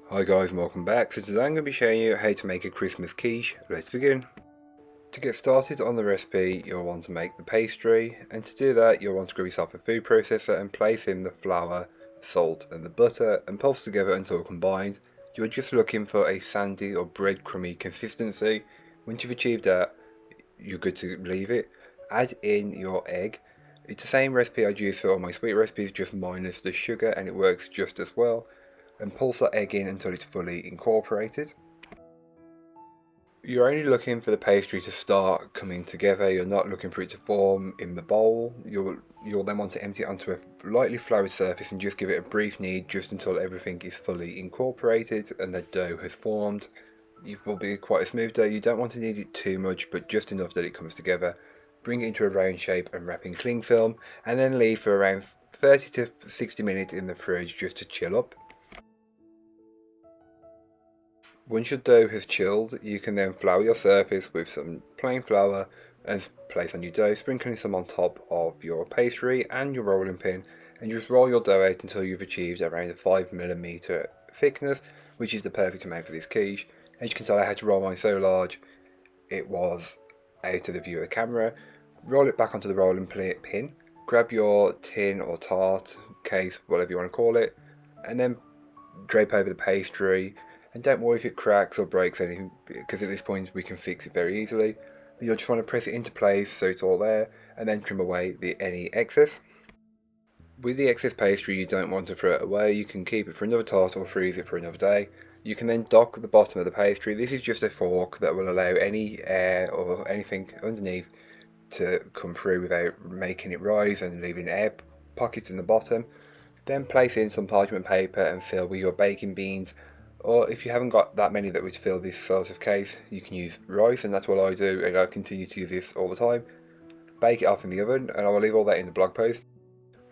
Hi guys and welcome back. So today I'm going to be showing you how to make a Christmas quiche. Let's begin. To get started on the recipe, you'll want to make the pastry, and to do that you'll want to grab yourself a food processor and place in the flour, salt and the butter and pulse together until combined. You're just looking for a sandy or breadcrumby consistency. Once you've achieved that, you're good to leave it. Add in your egg. It's the same recipe I'd use for all my sweet recipes, just minus the sugar, and it works just as well. And pulse that egg in until it's fully incorporated. You're only looking for the pastry to start coming together, you're not looking for it to form in the bowl. You'll then want to empty it onto a lightly floured surface and just give it a brief knead just until everything is fully incorporated and the dough has formed. It will be quite a smooth dough, you don't want to knead it too much but just enough that it comes together. Bring it into a round shape and wrap in cling film and then leave for around 30 to 60 minutes in the fridge just to chill up. Once your dough has chilled, you can then flour your surface with some plain flour and place on your dough, sprinkling some on top of your pastry and your rolling pin, and just roll your dough out until you've achieved around a 5mm thickness, which is the perfect amount for this quiche. As you can tell, I had to roll mine so large it was out of the view of the camera. Roll it back onto the rolling pin, grab your tin or tart case, whatever you want to call it, and then drape over the pastry. And don't worry if it cracks or breaks anything, because at this point we can fix it very easily. You'll just want to press it into place so it's all there, and then trim away any excess. With the excess pastry, you don't want to throw it away. You can keep it for another tart or freeze it for another day. You can then dock the bottom of the pastry. This is just a fork that will allow any air or anything underneath to come through without making it rise and leaving air pockets in the bottom. Then place in some parchment paper and fill with your baking beans, or if you haven't got that many that would fill this sort of case, you can use rice, and that's what I do, and I continue to use this all the time. Bake it off in the oven, and I will leave all that in the blog post.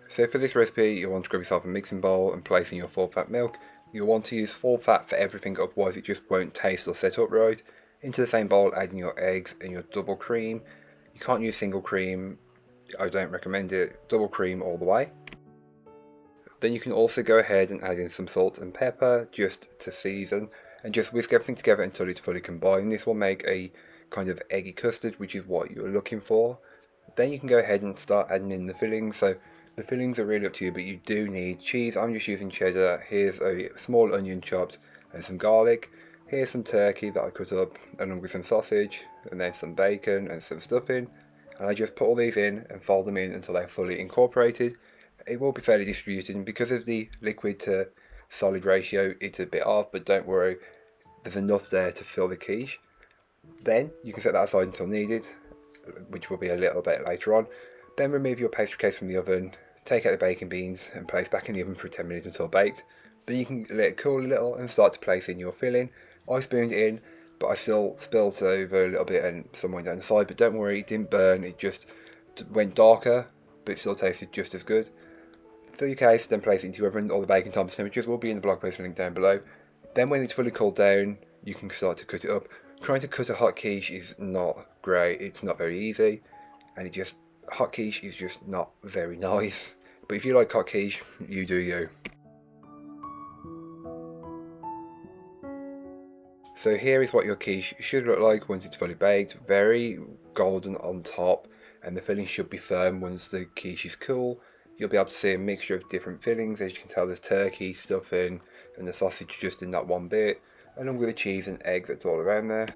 So for this recipe, you'll want to grab yourself a mixing bowl and place in your full fat milk. You'll want to use full fat for everything, otherwise it just won't taste or set up right. Into the same bowl, add in your eggs and your double cream. You can't use single cream, I don't recommend it. Double cream all the way. Then you can also go ahead and add in some salt and pepper just to season, and just whisk everything together until it's fully combined. This will make a kind of eggy custard, which is what you're looking for. Then you can go ahead and start adding in the fillings. So the fillings are really up to you, but you do need cheese. I'm just using cheddar. Here's a small onion chopped and some garlic. Here's some turkey that I cut up along with some sausage, and then some bacon and some stuffing. And I just put all these in and fold them in until they're fully incorporated. It will be fairly distributed, and because of the liquid to solid ratio it's a bit off, but don't worry, there's enough there to fill the quiche. Then you can set that aside until needed, which will be a little bit later on. Then remove your pastry case from the oven, take out the baking beans and place back in the oven for 10 minutes until baked. Then you can let it cool a little and start to place in your filling. I spooned it in, but I still spilled over a little bit and some went down the side, but don't worry, it didn't burn, it just went darker, but it still tasted just as good. Fill your case, then place it into your oven. All the baking times temperatures will be in the blog post link down below. Then when it's fully cooled down, you can start to cut it up. Trying to cut a hot quiche is not great, it's not very easy, and hot quiche is just not very nice. But if you like hot quiche, you do you. So here is what your quiche should look like once it's fully baked. Very golden on top, and the filling should be firm once the quiche is cool. You'll be able to see a mixture of different fillings. As you can tell, there's turkey, stuffing and the sausage just in that one bit, along with the cheese and egg that's all around there.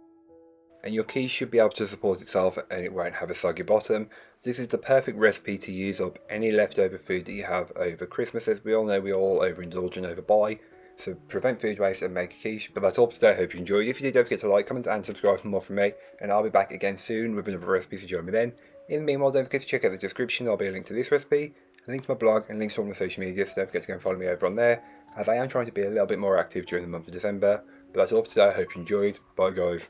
And your quiche should be able to support itself and it won't have a soggy bottom. This is the perfect recipe to use up any leftover food that you have over Christmas. As we all know, we all overindulge and overbuy, so prevent food waste and make a quiche. But that's all for today. I hope you enjoyed. If you did, don't forget to like, comment and subscribe for more from me, and I'll be back again soon with another recipe, so join me then. In the meanwhile, don't forget to check out the description. There'll be a link to this recipe, a link to my blog, and links to all my social media, so don't forget to go and follow me over on there, as I am trying to be a little bit more active during the month of December. But that's all for today. I hope you enjoyed. Bye guys.